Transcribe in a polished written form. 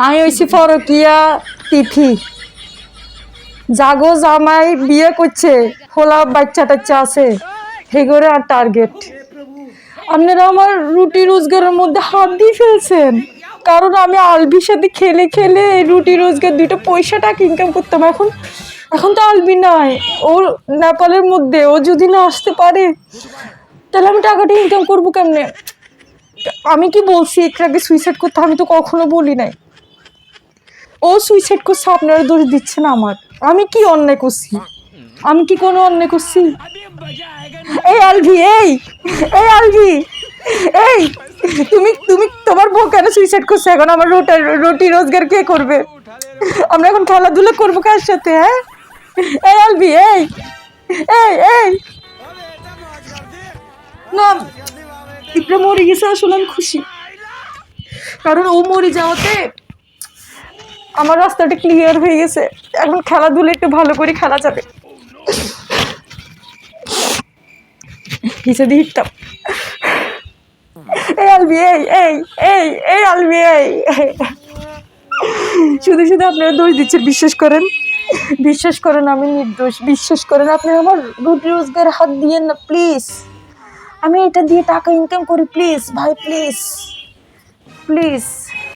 আমি হইছি পরকিয়া তিথি, জাগো জামাই বিয়ে করছে, খোলা বাচ্চা টাচ্চা আছে, হেগরে আর টার্গেট। আপনারা আমার রুটি রোজগারের মধ্যে হাত দিয়ে ফেলছেন, কারণ আমি আলবির সাথে খেলে খেলে রুটি রোজগার 2টা পয়সা টাকা ইনকাম করতাম। এখন এখন তো আলবি নাই, ও নেপালের মধ্যে। ও যদি না আসতে পারে তাহলে আমি টাকাটা ইনকাম করবো কেমনে? আমি কি বলছি একটু আগে সুইসাইড করতে? আমি তো কখনো বলি নাই। ও সুইসাইড করছে, আপনারা দোষ দিচ্ছেন আমার। আমি কি অন্যায় করছি? আমি কি কোনো অন্যায় করছি? এই আলভি, এই আলভি, এই তুমি তুমি তোমার বউ কেন সুইসাইড করছে? এখন আমার রুটি রোজগার কে করবে? আমরা এখন খেলাধুলা করবো কার সাথে? হ্যাঁ, এই আলভি, এই এই না, ইকরা মরে গেছে, আসলে আমি খুশি, কারণ ও মরে যাওয়াতে আমার রাস্তাটা ক্লিয়ার হয়ে গেছে। এখন খেলাধুলা একটু ভালো করে খেলা যাবে। হিসেবে হিটতাম। এই আলবি, এই আলবি, শুধু শুধু আপনারা দোষ দিচ্ছেন। বিশ্বাস করেন আমি নির্দোষ। বিশ্বাস করেন, আপনি আমার রুটি রোজগার হাত দিয়েন না প্লিজ। আমি এটা দিয়ে টাকা ইনকাম করি, প্লিজ ভাই, প্লিজ প্লিজ।